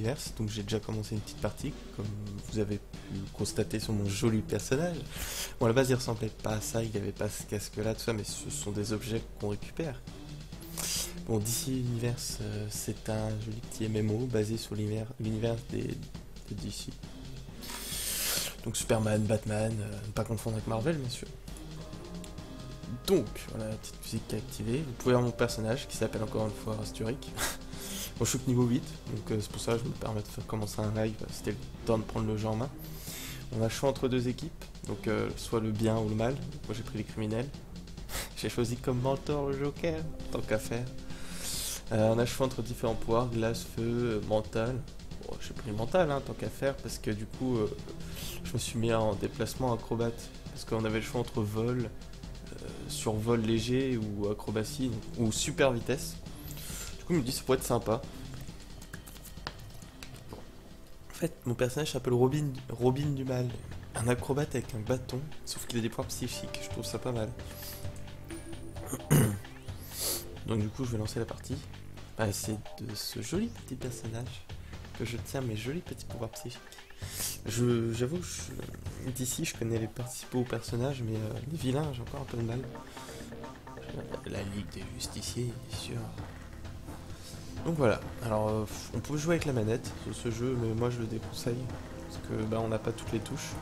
Universe, donc j'ai déjà commencé une petite partie, comme vous avez pu constater sur mon joli personnage. Bon, à la base, il ressemblait pas à ça, il avait pas ce casque-là, tout ça, mais ce sont des objets qu'on récupère. Bon, DC Universe, c'est un joli petit MMO basé sur l'univers de DC. Donc Superman, Batman, ne pas confondre avec Marvel, bien sûr. Donc, voilà la petite musique qui est activée. Vous pouvez voir mon personnage qui s'appelle encore une fois Rasturic. Bon, je suis que niveau 8, donc c'est pour ça que je me permets de faire commencer un live. C'était le temps de prendre le jeu en main. On a le choix entre deux équipes, donc soit le bien ou le mal. Moi j'ai pris les criminels. J'ai choisi comme mentor le Joker, tant qu'à faire. On a le choix entre différents pouvoirs, glace, feu, mental. Bon, j'ai pris mental, hein, tant qu'à faire, parce que du coup, je me suis mis en déplacement acrobate. Parce qu'on avait le choix entre vol, survol léger ou acrobatie, ou super vitesse. Du coup, je me dis ça pourrait être sympa. En fait, mon personnage s'appelle Robin du Mal. Un acrobate avec un bâton, sauf qu'il a des pouvoirs psychiques. Je trouve ça pas mal. Donc du coup, je vais lancer la partie. C'est de ce joli petit personnage que je tiens mes jolis petits pouvoirs psychiques. J'avoue, d'ici, je connais les principaux personnages, mais les vilains, j'ai encore un peu de mal. La Ligue des Justiciers, bien sûr. Donc voilà, alors on peut jouer avec la manette sur ce jeu, mais moi je le déconseille, parce que on n'a pas toutes les touches.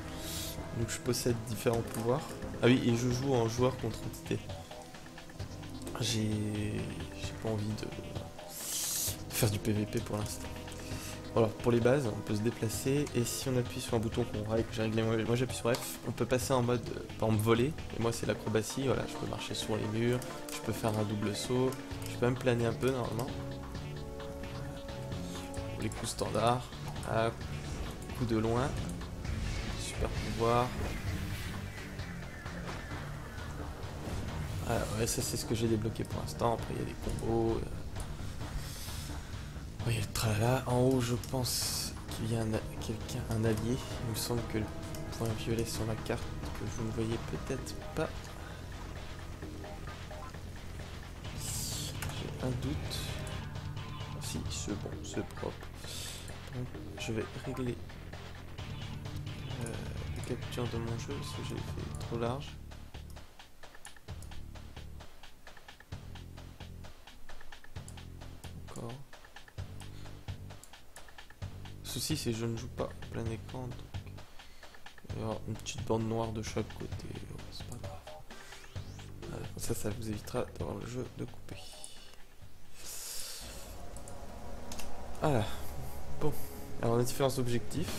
Donc je possède différents pouvoirs. Ah oui, et je joue en joueur contre entité. J'ai pas envie de faire du PVP pour l'instant. Alors pour les bases, on peut se déplacer, et si on appuie sur un bouton que j'ai réglé, moi j'appuie sur F, on peut passer en mode, par exemple, voler, et moi c'est l'acrobatie, voilà, je peux marcher sur les murs, je peux faire un double saut, je peux même planer un peu normalement. Les coups standards, coup de loin, super pouvoir. Ah ouais, ça c'est ce que j'ai débloqué pour l'instant. Après il y a des combos. Il y a le tralala. En haut, je pense qu'il y a un allié. Il me semble que le point violet sur la carte que vous ne voyez peut-être pas. J'ai un doute. Si, c'est bon, c'est propre. Donc, je vais régler la capture de mon jeu parce que j'ai fait trop large. Encore. Le souci c'est que je ne joue pas plein écran, donc il va y avoir une petite bande noire de chaque côté. C'est pas grave. Ça vous évitera d'avoir le jeu de couper. Voilà. Bon. Alors on a différents objectifs.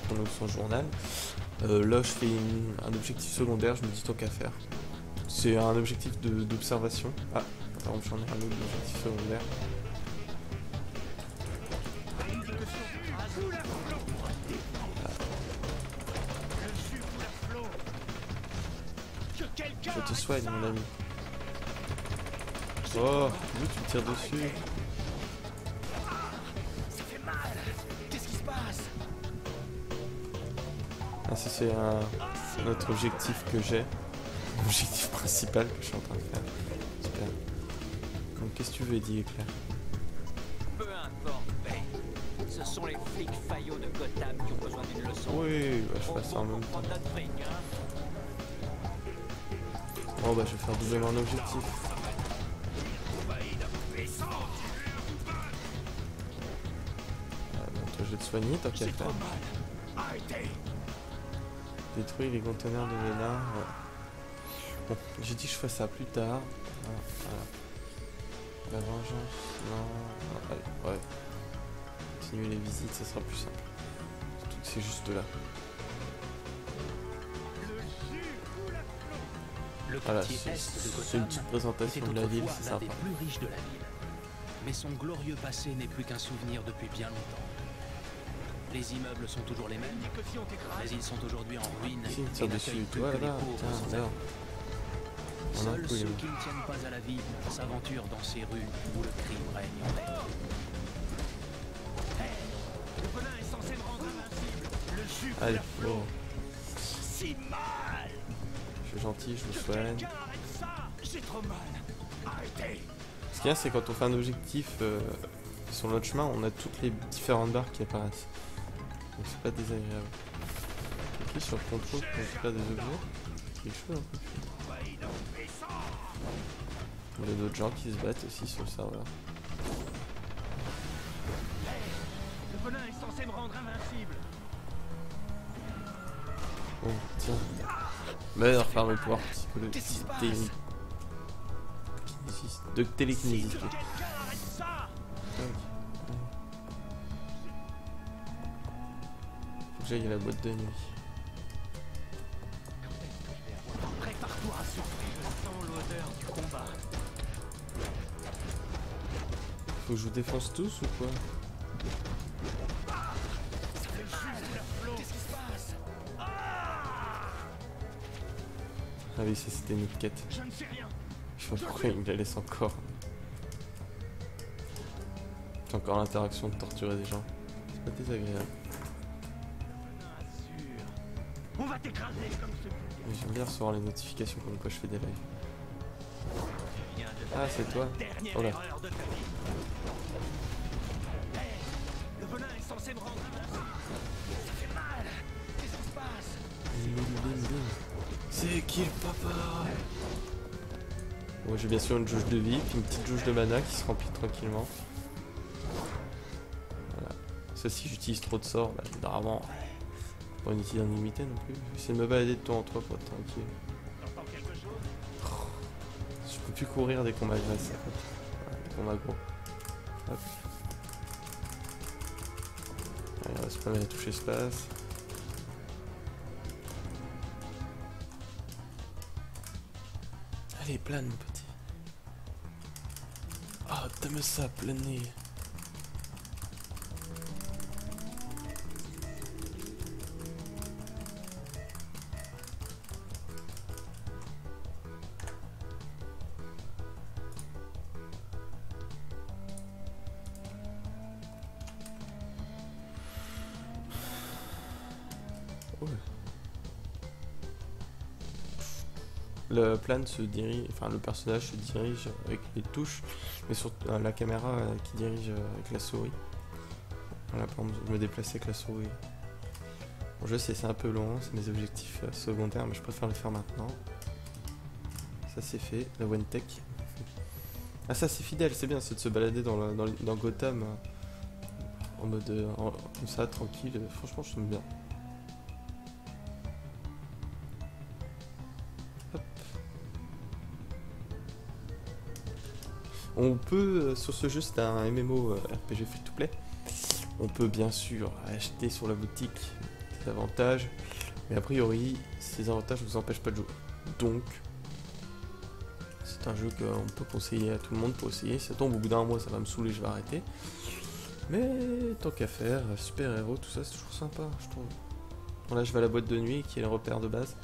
On ouvre son journal. Là je fais un objectif secondaire, je me dis tant qu'à faire. C'est un objectif d'observation. Ah, par exemple j'en ai un autre objectif secondaire. Je te soigne mon ami. Oh, lui tu me tires dessus. Ah, ça c'est un autre objectif que j'ai. L'objectif principal que je suis en train de faire. Super. Donc qu'est-ce que tu veux dire, Claire? Peu importe, Ben. Ce sont les flics faillots de Gotham qui ont besoin d'une leçon. Oui, bah, je fais ça en même temps. Bon bah je vais faire doublement un objectif. Bon, toi je vais te soigner, tant qu'à faire. Détruire les conteneurs de Léna. Ouais. Bon, j'ai dit que je ferais ça plus tard. Voilà. La vengeance, non. Allez, ouais. Continuer les visites, ça sera plus simple. Surtout que c'est juste là. Voilà, c'est une petite présentation de la ville, c'est sympa. Plus riche de la ville. Mais son glorieux passé n'est plus qu'un souvenir depuis bien longtemps. Les immeubles sont toujours les mêmes, mais ils sont aujourd'hui en ruine Si, et tire dessus, n'accueillent plus toi que les là-bas, pauvres sans tiens, abri. Seuls ceux qui ne tiennent pas à la vie s'aventurent dans ces rues où le crime règne en maître. Le venin est censé me rendre invincible. Le jus Allez, bon. si mal. Je suis gentil, je vous soigne. Quelqu'un arrête ça. J'ai trop mal. Arrêtez. Ce qu'il y a, c'est quand on fait un objectif Sur notre chemin, on a toutes les différentes barres qui apparaissent. Donc c'est pas désagréable. Cliquez sur contrôle pour récupérer des objets. C'est quelque chose un peu plus. Il y a d'autres gens qui se battent aussi sur le serveur. Le venin est censé me rendre invincible. Oh tiens. Meurs par le pouvoir psychologique. De télékinésie. Faut que j'aille à la boîte de nuit. Prépare-toi à souffrir. Sens l'odeur du combat. Faut que je vous défonce tous ou quoi? Qu'est-ce qui se passe? Ah oui, ça c'était une autre quête. Je ne sais rien. Je sais pas pourquoi il me la laisse encore. C'est encore l'interaction de torturer des gens. C'est pas désagréable. On va t'écraser comme ce. Mais j'aime bien recevoir les notifications comme quoi je fais des lives. Ah, c'est toi. Oh là. Erreur de ta vie. Hey, le venin est censé me rendre invincible. Ça fait mal. Qu'est-ce qui se passe? Bim, bim, bim. C'est qui le papa? Bon, j'ai bien sûr une jauge de vie, puis une petite jauge de mana qui se remplit tranquillement. Voilà. Ça, si j'utilise trop de sorts, bah, généralement, pas une utilité illimitée non plus. J'essaie de me balader de toi en toi pour être tranquille. T'entends quelque chose? Je peux plus courir des combats grasses, en fait. Voilà, des combats gros. Hop. Allez, on va se pas mal toucher espace. Allez, plane, mon petit. Ah, t'aimes ça, planer. Ouais. Le plane se dirige, enfin le personnage se dirige avec les touches, mais surtout la caméra qui dirige avec la souris. Voilà, par exemple, je me déplace avec la souris. Bon, je sais, c'est un peu long, c'est mes objectifs secondaires, mais je préfère le faire maintenant. Ça c'est fait, la One Tech. Ah, ça c'est fidèle, c'est bien, c'est de se balader dans Gotham en mode comme ça, tranquille. Franchement, je t'aime bien. On peut, sur ce jeu, c'est un MMO RPG free-to-play. On peut bien sûr acheter sur la boutique des avantages, mais a priori, ces avantages ne vous empêchent pas de jouer. Donc, c'est un jeu qu'on peut conseiller à tout le monde pour essayer. Ça tombe au bout d'un mois, ça va me saouler, je vais arrêter. Mais tant qu'à faire, super-héros, tout ça, c'est toujours sympa, je trouve. Bon, là, je vais à la boîte de nuit, qui est le repère de base.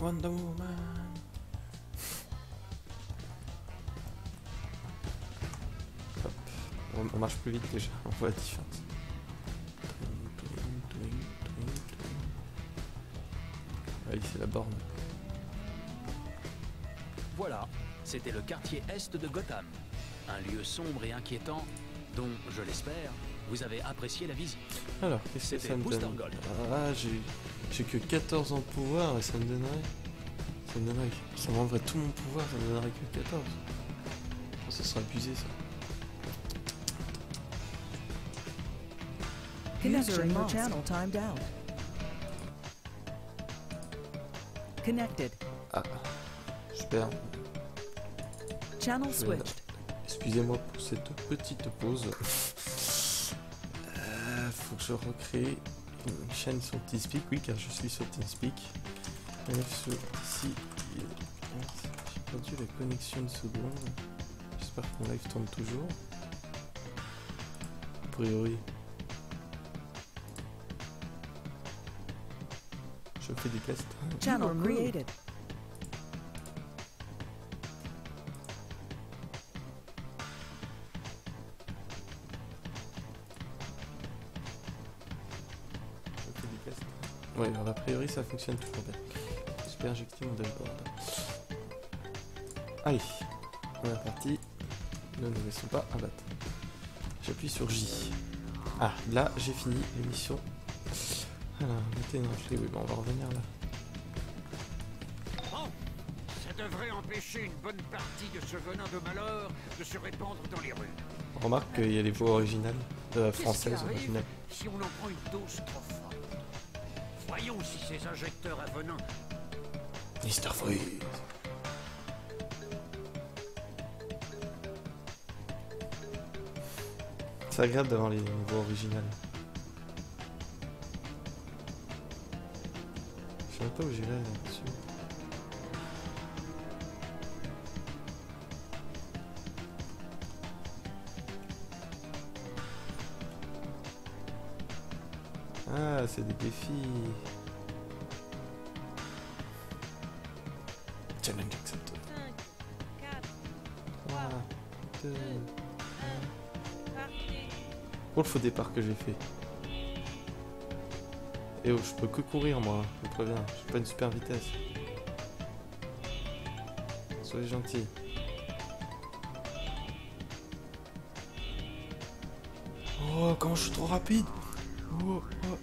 Wonder Woman. Hop. On marche plus vite déjà, on voit la différence. Allez, c'est la borne. Voilà, c'était le quartier est de Gotham. Un lieu sombre et inquiétant dont, je l'espère, vous avez apprécié la visite. Alors, qu'est-ce que ça me donne? Ah, j'ai que 14 ans de pouvoir et ça me donnerait... Ça m'enlèverait tout mon pouvoir, ça me donnerait que 14. Oh, ça serait abusé ça. Connection in your channel timed out. Connected. Ah, super. Channel switched. Excusez-moi pour cette petite pause. Faut que je recrée une chaîne sur TeamSpeak, oui, car je suis sur TeamSpeak. Ici, j'ai perdu la connexion une seconde. J'espère que mon live tourne toujours. A priori. Je fais des tests. Channel created. Ouais, alors a priori ça fonctionne toujours bien. J'espère injecter mon dashboard. Allez, on est parti. Ne nous laissons pas abattre. J'appuie sur J. Ah, là j'ai fini l'émission. Alors, mettez une reflet, oui, bon, on va revenir là. Bon, ça devrait empêcher une bonne partie de ce venin de malheur de se répandre dans les rues. On remarque qu'il y a les voix originales, françaises Qu'est-ce qui arrive originales. si on en prend une dose trop forte? Voyons si ces injecteurs à venin... Mr. Freeze. C'est agréable d'avoir les voix originales. Je sais même pas où j'irai là-dessus. Ah, c'est des défis. Challenge accepted. 5, 4, 3, 2... 1, partez. Pour le faux départ que j'ai fait. Et oh, je peux que courir moi, je te préviens, j'ai pas une super vitesse. Soyez gentils. Oh, comment je suis trop rapide. Oh, oh.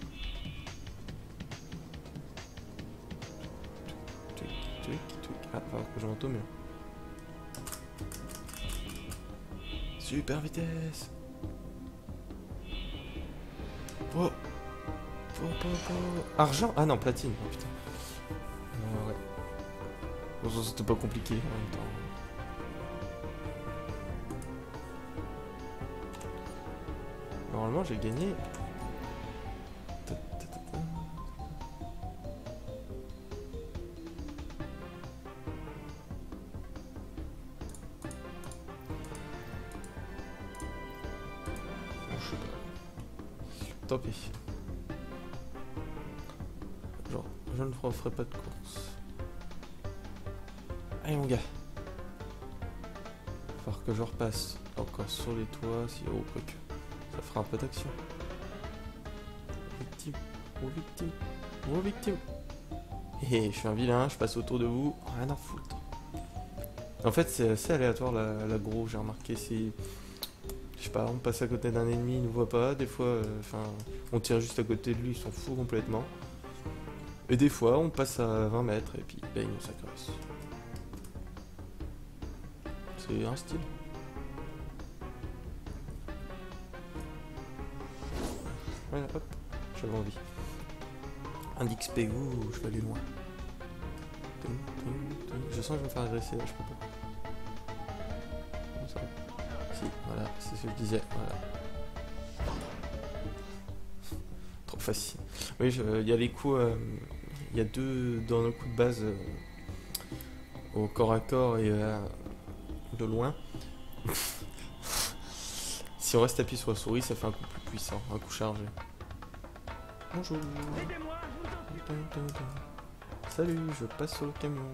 Twic, twic, twic. Ah, va falloir que je monte au mur. Super vitesse. Oh. Oh, oh, oh. Argent? Ah non, platine. Oh putain. Ouais. Bon, ça, c'était pas compliqué en même temps. Normalement, j'ai gagné. Ta, ta, ta, ta. Bon, je sais pas. Tant pis. Genre, je ne ferai pas de course. Allez mon gars. Il va falloir que je repasse encore sur les toits, si oh quoique. Ça fera un peu d'action. Victime, oh victime, oh victime. Hé, je suis un vilain, je passe autour de vous, rien à foutre. En fait, c'est assez aléatoire la gros, j'ai remarqué. Si, je sais pas, on passe à côté d'un ennemi, il nous voit pas. Des fois, on tire juste à côté de lui, il s'en fout complètement. Et des fois, on passe à 20 mètres et puis ben, il nous s'agresse. C'est un style. Voilà, hop, j'avais envie. Un XP, ouh, je vais aller loin. Je sens que je vais me faire agresser là, je peux pas. Comme ça. Si, voilà, c'est ce que je disais, voilà. Trop facile. Oui, il y a les coups, il y a deux dans nos coups de base au corps à corps et de loin. Si on reste appuyé sur la souris, ça fait un coup plus puissant, un coup chargé. Bonjour. Salut, je passe sur le camion.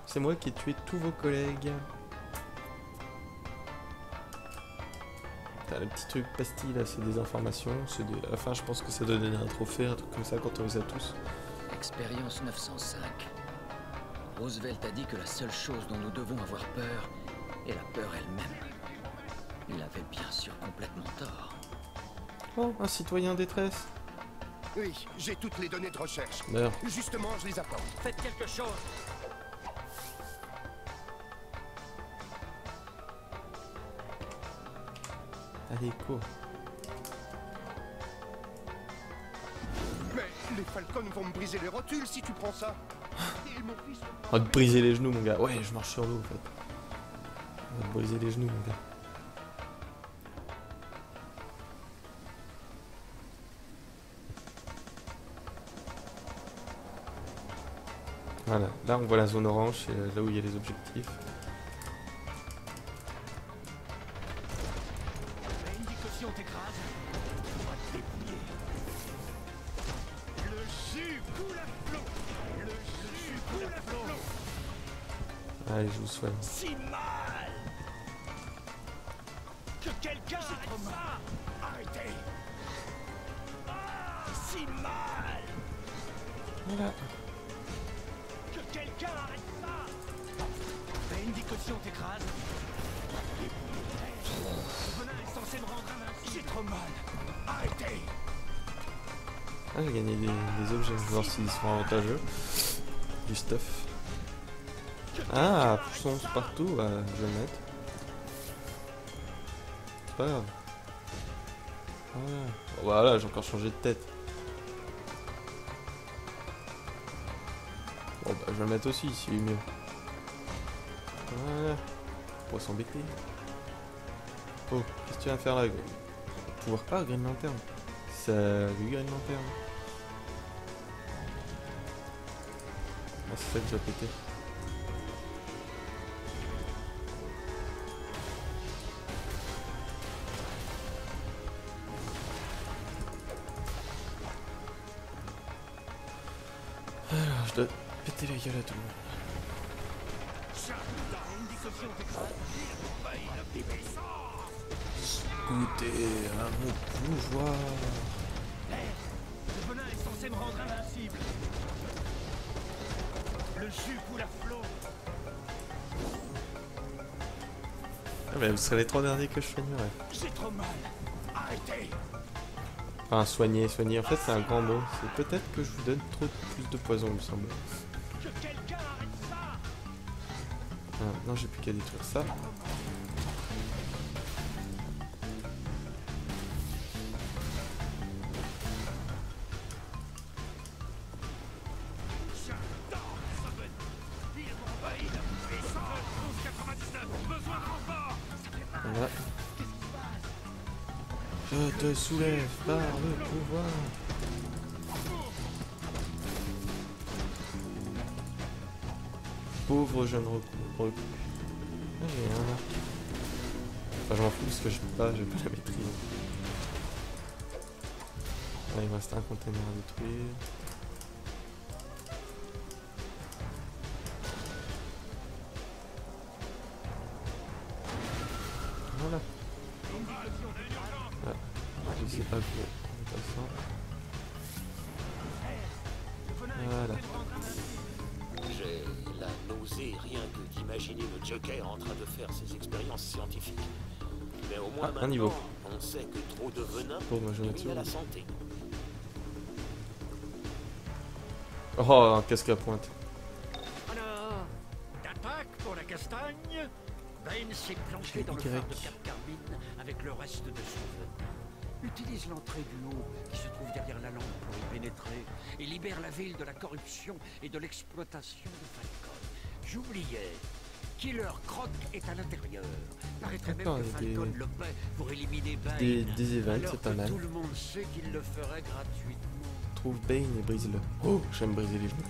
C'est moi qui ai tué tous vos collègues. T'as le petit truc pastille là, c'est des informations. Enfin, je pense que ça doit donner un trophée, un truc comme ça quand on les a tous. Expérience 905. Roosevelt a dit que la seule chose dont nous devons avoir peur est la peur elle-même. Il avait bien sûr complètement tort. Oh, un citoyen en détresse. Oui, j'ai toutes les données de recherche. D'ailleurs. Justement, je les apporte. Faites quelque chose. Allez, cours. Mais les Falcons vont me briser les rotules si tu prends ça. Et mon fils... On va te briser les genoux, mon gars. Ouais, je marche sur l'eau, en fait. On va te briser les genoux, mon gars. Voilà, là on voit la zone orange, c'est là où il y a les objectifs. L'indication t'écrase. On va te dépouiller. Le jus coule à flot. Le jus coule à flot. Allez, je vous soigne. Si mal que quelqu'un arrête ça. Arrêtez. Si mal. Voilà. Que quelqu'un arrête ça. Ben dit que si on t'écrase. Le venin est censé me rendre invincible. J'ai trop mal. Arrêtez. Ah, j'ai gagné des objets, je vais voir s'ils sont avantageux. Du stuff. Ah, poussons partout, bah, je vais le mettre. C'est pas grave. Voilà, bon, voilà, j'ai encore changé de tête. Bon bah je vais le mettre aussi, s'il est mieux. Voilà. Pour s'embêter. Oh, qu'est-ce que tu vas faire là? Pouvoir pas, Green Lantern. Salut Green Lantern. Ah, c'est ça que j'ai pété. Alors, je dois péter la gueule à tout le monde. Goûtez à mon pouvoir. Le venin est censé me rendre invincible. Le jus coule à flot. Ah mais vous serez les 3 derniers que je soignerai. J'ai trop mal. Arrêtez. Enfin, soigner. En fait, c'est un grand mot. C'est peut-être que je vous donne trop plus de poison, il me semble. Que quelqu'un arrête ça. Ah, non, j'ai plus qu'à détruire ça. Voilà. Je te soulève par le pouvoir. Pauvre jeune reclus. Ah, j'ai un arc. Enfin, je m'en fous parce que je peux pas la maîtrise. Là, il me reste un container à détruire. Voilà. Ah, je sais pas quoi. Voilà. J'ai la nausée rien que d'imaginer le Joker en train de faire ses expériences scientifiques. Mais au moins un niveau. On sait que trop de venin nuit à la santé. Oh, un casque à pointe. Alors, d'attaque pour la castagne. Bane s'est planqué dans le phare de Cap Carbine avec le reste de son venin. Utilise l'entrée du haut qui se trouve derrière la lampe pour y pénétrer et libère la ville de la corruption et de l'exploitation de Falcon. J'oubliais. Killer Croc est à l'intérieur. Paraîtrait même que Falcon le paie pour éliminer Bane. Des events, c'est pas mal. Tout le monde sait qu'il le ferait gratuitement. Trouve Bane et brise-le. Oh, j'aime briser les genoux.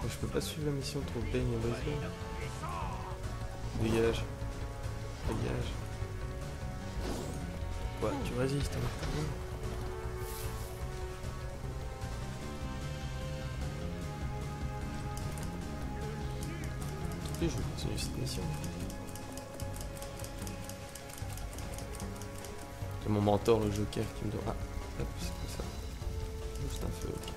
Je peux pas suivre la mission, trouve Bane et brise-le. Dégage. Dégage. Ouais, tu résistes, hein. Je vais continuer cette mission. C'est mon mentor, le Joker, qui me donne. Ah, hop, c'est quoi ça? Juste un feu, ok.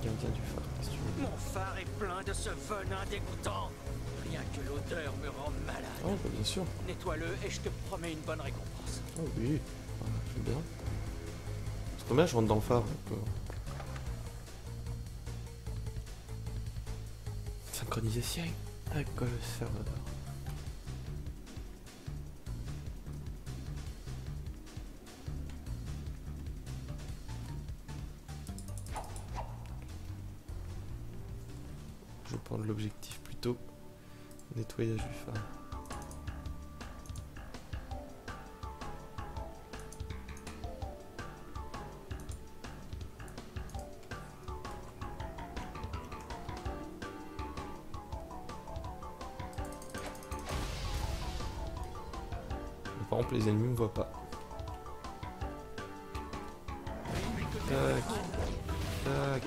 Gardien du phare, qu'est-ce que tu veux? Mon phare est plein de ce venin dégoûtant. Rien que l'odeur me rend malade. Oh, bah bien sûr. Nettoie-le et je te promets une bonne récompense. Oh oui, ah, je veux bien. C'est combien je rentre dans le phare? Synchronisation avec le serveur. Je vais prendre l'objectif plutôt. Nettoyage du phare. Par exemple, les ennemis me voient pas. Tac. Tac.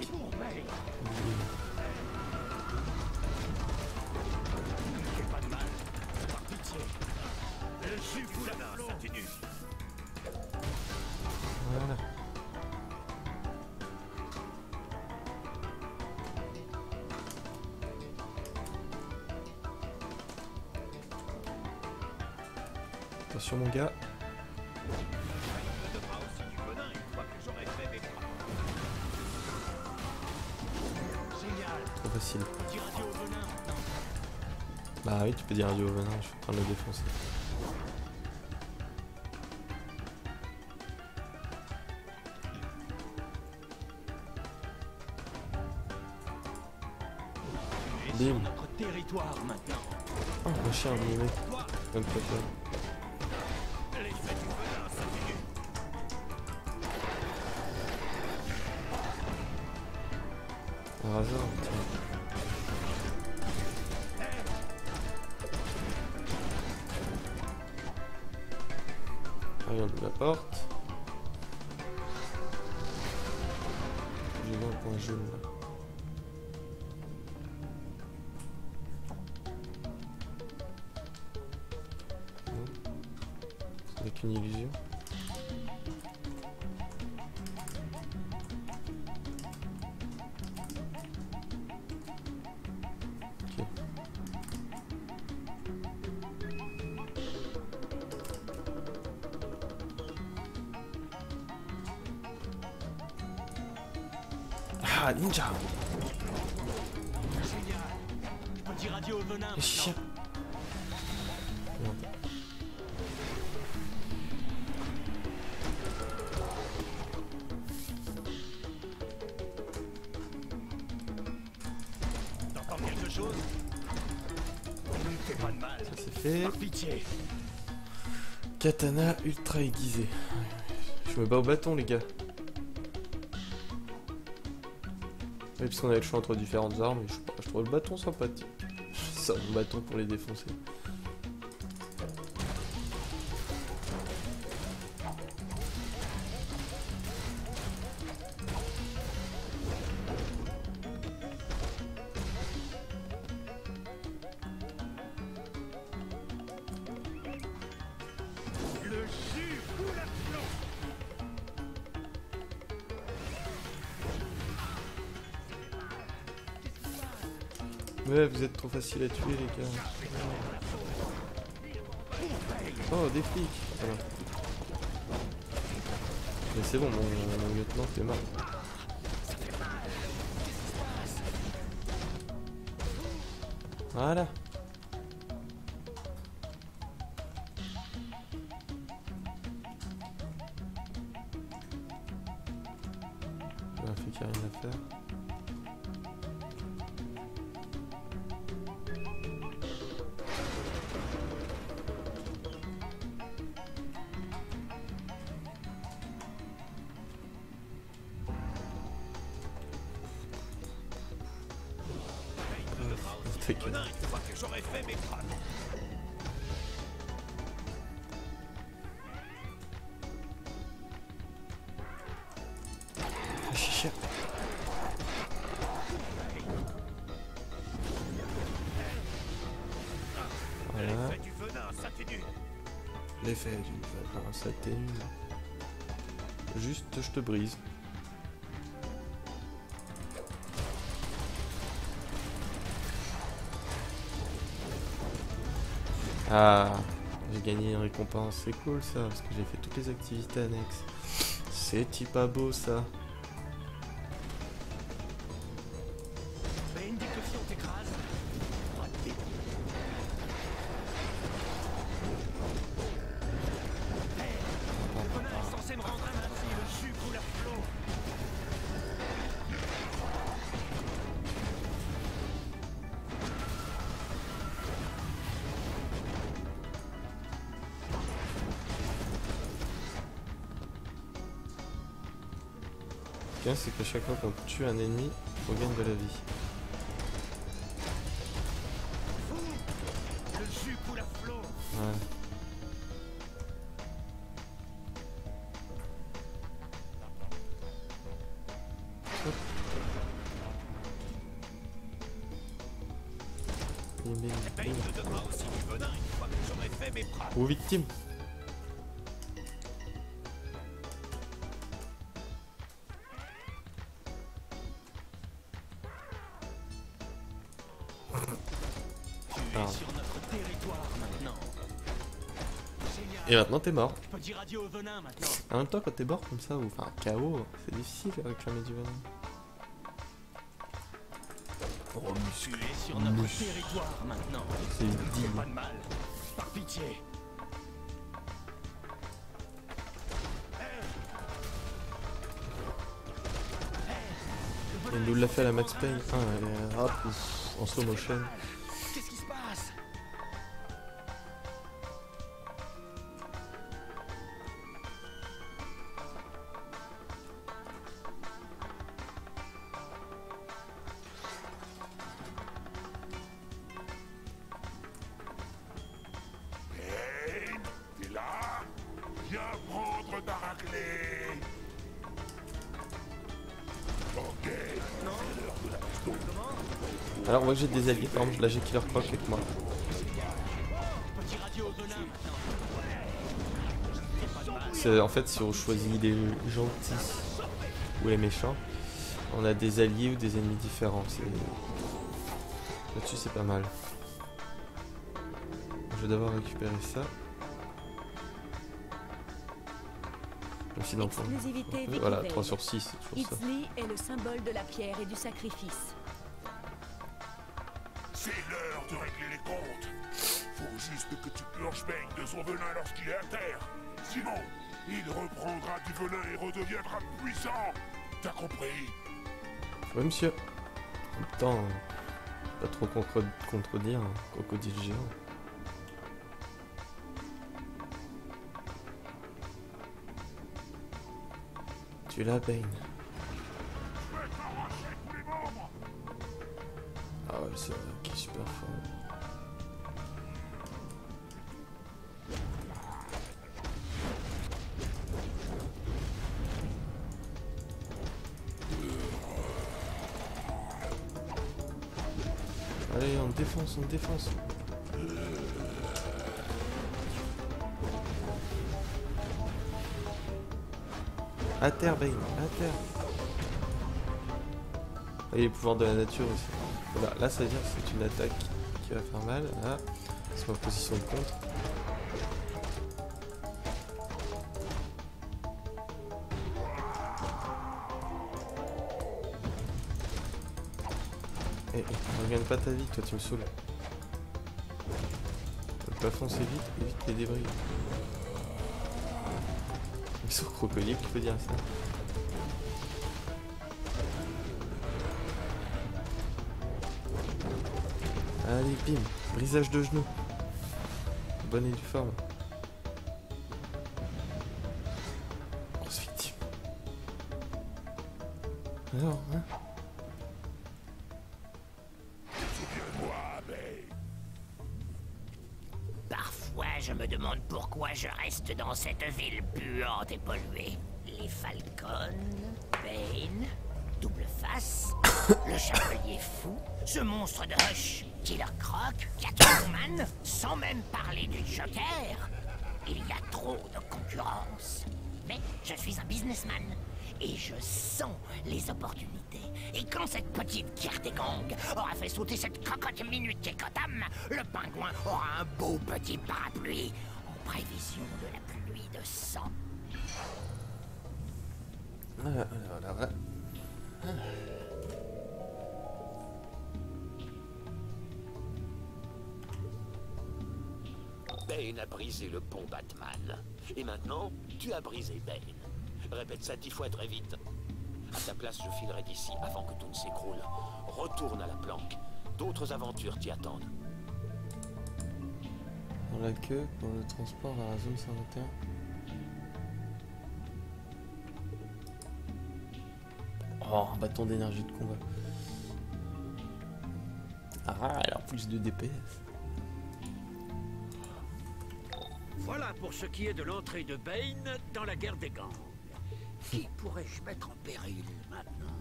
Voilà. Attention mon gars. Trop facile. Bah oui, tu peux dire radio au venin, je suis en train de le défoncer. Bim. Oh, mon chien, mon mec. Même pas toi. Un hasard, tiens. Rien de la porte. J'ai vu un point jaune là. Avec une illusion. Ok. Ah, ninja! Petit radio au venin. Le chien! Merde. T'entends quelque chose? Ne me fais pas de mal. Ça c'est fait. Par pitié. Katana ultra aiguisé. Je me bats au bâton les gars. Oui, parce qu'on avait le choix entre différentes armes et je trouve le bâton sympathique. Je sors mon bâton pour les défoncer. Ouais, vous êtes trop facile à tuer les gars. Oh, des flics. Voilà. Mais c'est bon, mon lieutenant t'es mort. Voilà. Il a fait qu'il n'y a rien à faire. J'aurais fait mes preuves. Chicha. Voilà. L'effet du venin s'atténue. L'effet du venin s'atténue. Juste, je te brise. Ah, j'ai gagné une récompense, c'est cool ça, parce que j'ai fait toutes les activités annexes. C'est pas beau ça. Mais une décussion t'écrase. Le venin est censé me rendre invincible, le jus coule à flot. C'est qu'à chaque fois qu'on tue un ennemi, on gagne de la vie. Le jus coule à flot. Ouais. bing. Aux victimes. Ah. Sur notre territoire maintenant. Et maintenant t'es mort. Je peux dire adieu au venin maintenant. En même temps quand t'es mort comme ça, ou enfin KO, c'est difficile de réclamer du venin. Tu es sur notre territoire maintenant. C'est dit. Pas de mal. Par pitié. Il nous l'a fait à la Max Payne. Ah, elle est hop, en slow motion. Qu'est-ce qui se passe? T'es là? Viens prendre ta raclée. Ok. Alors moi j'ai des alliés, par exemple là j'ai Killer Croc avec moi. C'est en fait si on choisit les gentils ou les méchants, on a des alliés ou des ennemis différents. Là-dessus c'est pas mal. Je vais d'abord récupérer ça. Même si dans le fond, voilà, 3 sur 6, c'est toujours ça. Itzli est le symbole de la pierre et du sacrifice. C'est l'heure de régler les comptes. Faut juste que tu purges Bane de son venin lorsqu'il est à terre. Sinon, il reprendra du venin et redeviendra puissant. T'as compris? Oui monsieur. En même temps, pas trop contredire un crocodile géant. Tu l'as, Bane. Ah ouais, c'est vrai qu'il est super fort. Allez, on défonce, on défonce. À terre, Bane, à terre. Et les pouvoirs de la nature aussi. Voilà, là ça veut dire que c'est une attaque qui va faire mal. Là, c'est ma position de contre. Et regagne pas ta vie, toi tu me saoules. Le plafond c'est vite, évite les débris. Ils sont crocodiles, tu peux dire ça. Allez, bim, brisage de genoux. Bonne et due forme. Grosse victime. Alors, hein? Souviens-moi, Bane. Parfois, je me demande pourquoi je reste dans cette ville puante et polluée. Les Falcons, Bane, Double Face, le Chevalier Fou, ce monstre de Hush, Killer Croc, Catwoman, sans même parler du Joker. Il y a trop de concurrence. Mais je suis un businessman et je sens les opportunités. Et quand cette petite guerre des gangs aura fait sauter cette cocotte minute qu'est Gotham, le pingouin aura un beau petit parapluie en prévision de la pluie de sang. Voilà. Bane a brisé le pont Batman. Et maintenant, tu as brisé Bane. Répète ça 10 fois très vite. À ta place, je filerai d'ici avant que tout ne s'écroule. Retourne à la planque. D'autres aventures t'y attendent. Dans la queue pour le transport vers la zone 51. Oh, un bâton d'énergie de combat. Ah, alors plus de DPS. Voilà pour ce qui est de l'entrée de Bane dans la guerre des gangs. Qui pourrais-je mettre en péril maintenant?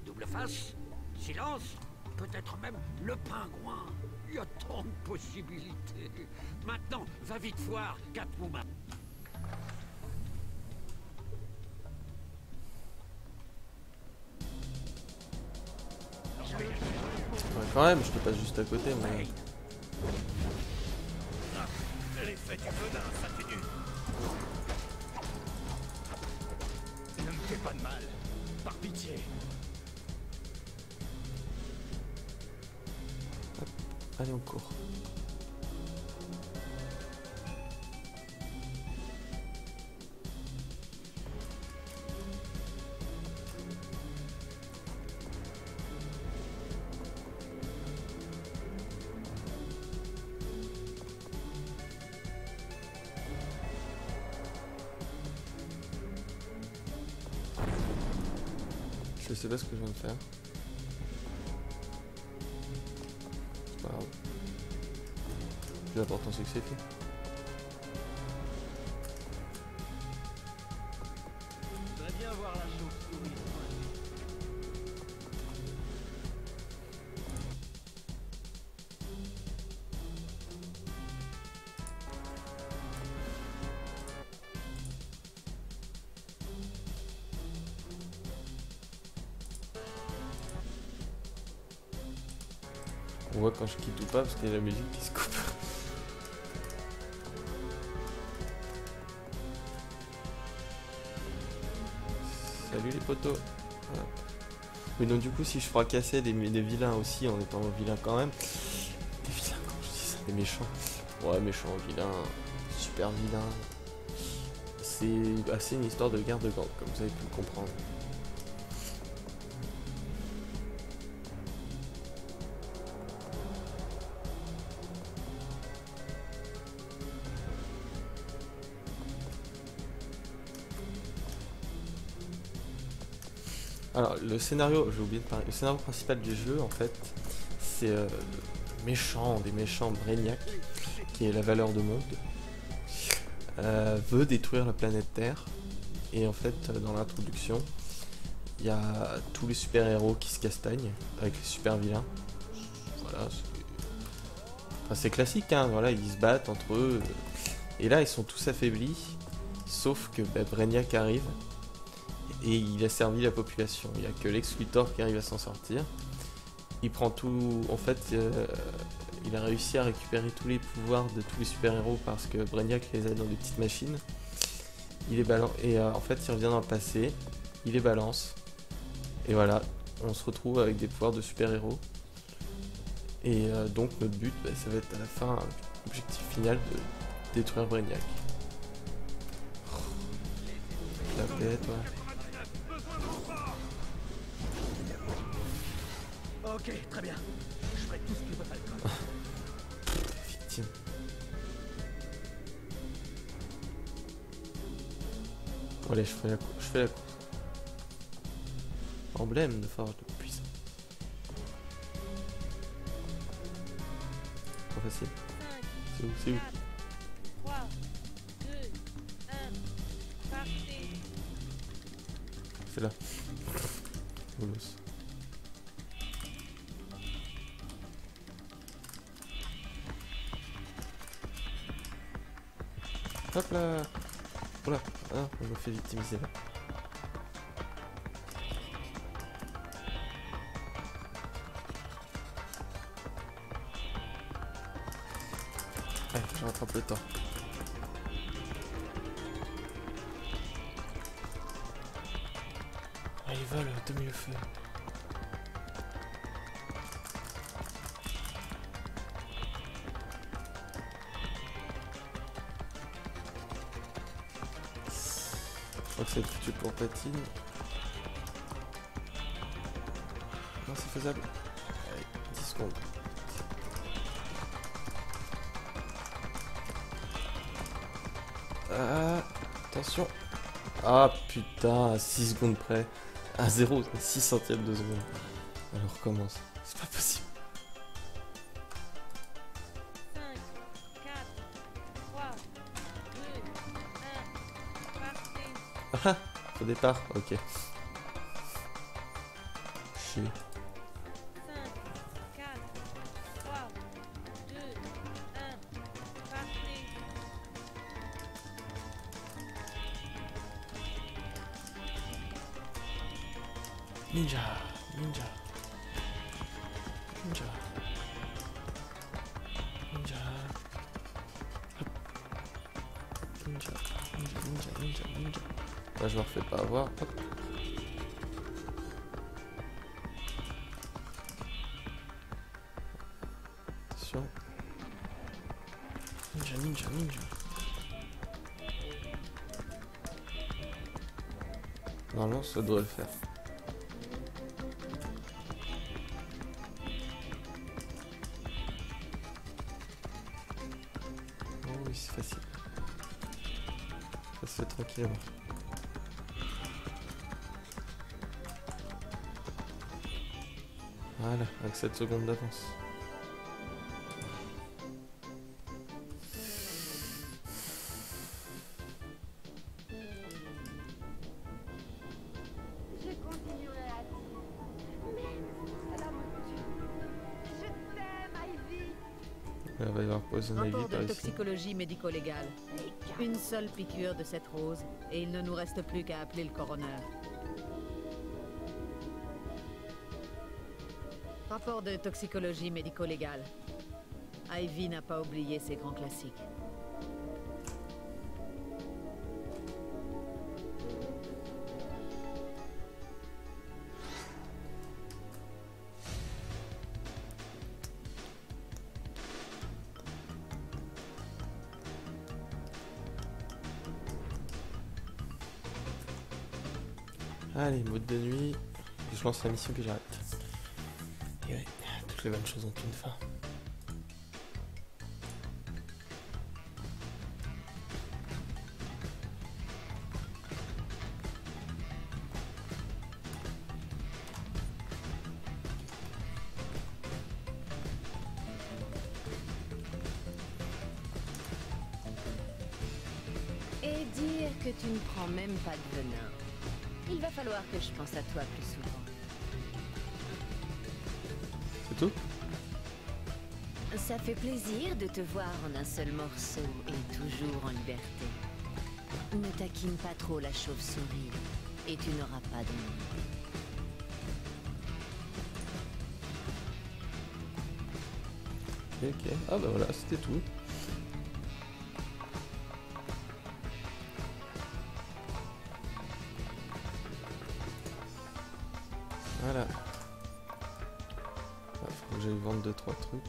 Double Face? Silence? peut-être même le pingouin. Il y a tant de possibilités. Maintenant, va vite voir Catwoman. Ouais, quand même, je te passe juste à côté, mais... L'effet du venin s'atténue. Ne me fais pas de mal, par pitié. Hop. Allez, on court. Je sais pas ce que je viens de faire. C'est pas grave. Plus important c'est que c'est fait. Je voudrais bien voir la chauve-souris. On voit quand je quitte ou pas parce qu'il y a la musique qui se coupe. Salut les potos. Voilà. Mais donc du coup si je fracassais des vilains aussi en étant vilain quand même. Des vilains, comment je dis ça, des méchants. Ouais, méchants, vilains, super vilains. C'est assez une histoire de guerre de gang, comme vous avez pu le comprendre. Alors le scénario, j'ai oublié de parler, le scénario principal du jeu en fait, c'est le méchant des méchants Brainiac, qui est la valeur de monde, veut détruire la planète Terre, et en fait dans l'introduction, il y a tous les super-héros qui se castagnent avec les super-vilains, voilà, c'est classique, hein, voilà, ils se battent entre eux, et là ils sont tous affaiblis, sauf que Brainiac arrive, et il a servi la population. Il n'y a que Lex Luthor qui arrive à s'en sortir. Il prend tout... En fait, il a réussi à récupérer tous les pouvoirs de tous les super-héros parce que Brainiac les a dans des petites machines. Il les balance... Et en fait, il revient dans le passé. Il les balance. Et voilà, on se retrouve avec des pouvoirs de super-héros. Et donc, notre but, ça va être à la fin, l'objectif final de détruire Brainiac. La bête, ouais. Ok, très bien. Je ferai tout ce qu'il me fallait. Victime. Bon, allez, je fais la course. Emblème de forge de puissance. Trop facile. C'est où? C'est où? 3, 2, 1, partez. C'est là. Oulos. Hop là. Oula, ah, on me fait victimiser là. Allez, je rattrape le temps. Ah, ils volent demi-le-feu. Je crois que c'est foutu pour Patine. Non, c'est faisable. Allez, 10 secondes. Ah, attention. Ah putain, à 6 secondes près. À 0, 6 centièmes de seconde. Alors recommence. C'est pas possible. 5, 4, 3, 2, 1, partez. Ah, au départ, ok. Chier. 5, Ninja, ninja. Ninja. Ninja. Hop. Ninja, ninja, ninja, ninja, ninja. Là, je me refais pas avoir. Hop. Attention. Ninja, ninja, ninja. Normalement, ça devrait le faire. Oh oui, c'est facile. Ça se fait tranquillement. Voilà, avec 7 secondes d'avance. Je continuerai à dire, même à la mouture. Je t'aime, Ivy. Là, il va y avoir Poison Ivy Rapport par de ici. toxicologie médico-légale. Une seule piqûre de cette rose, et il ne nous reste plus qu'à appeler le coroner. Rapport de toxicologie médico-légale. Ivy n'a pas oublié ses grands classiques. Allez, mode de nuit. Je lance la mission que j'arrête. Et ouais, toutes les bonnes choses ont une fin. Et dire que tu ne prends même pas de venin. Il va falloir que je pense à toi plus souvent. C'est tout? Ça fait plaisir de te voir en un seul morceau et toujours en liberté. Ne taquine pas trop la chauve-souris et tu n'auras pas d'ennui. Ok, ah bah voilà, c'était tout. Voilà. Ah, faut que j'aille vendre 2-3 trucs.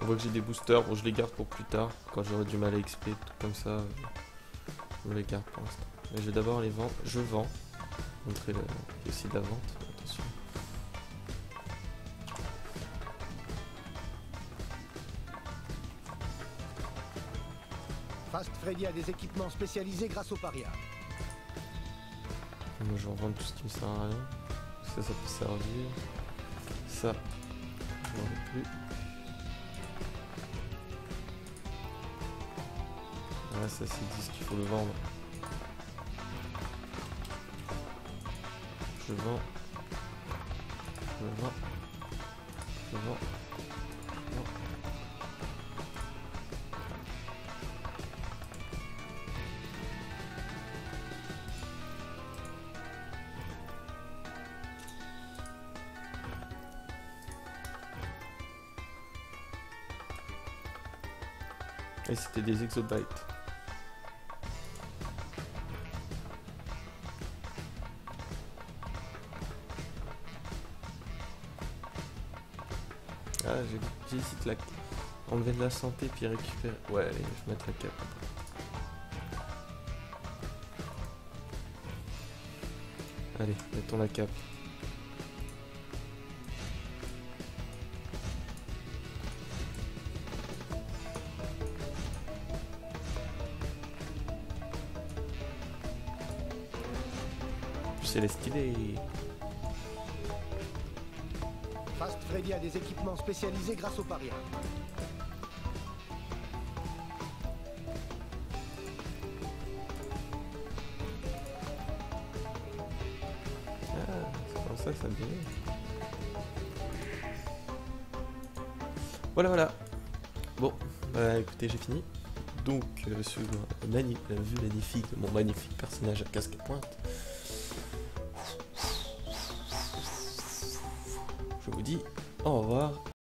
On voit que j'ai des boosters, bon je les garde pour plus tard, quand j'aurai du mal à XP, tout comme ça, je me les garde pour l'instant. Mais je vais d'abord les vendre, je vends, montrer le site de la vente, attention. Fast Freddy a des équipements spécialisés grâce au paria. Moi je vais revendre tout ce qui me sert à rien, ça peut servir, ça, je n'en ai plus. Ah, ça c'est 10 qu'il faut le vendre. Je vends. Je vends. Je vends. Non. Et c'était des exobytes. Ah, j'hésite là. Enlever de la santé puis récupérer. Ouais, allez, je vais mettre la cape. Allez, mettons la cape. C'est les stylés. Fast Freddy a des équipements spécialisés grâce au paria. Ça me dit. Voilà. Bon, écoutez, j'ai fini. Donc, sur la vue magnifique de mon magnifique personnage à casque à pointe, je vous dis au revoir.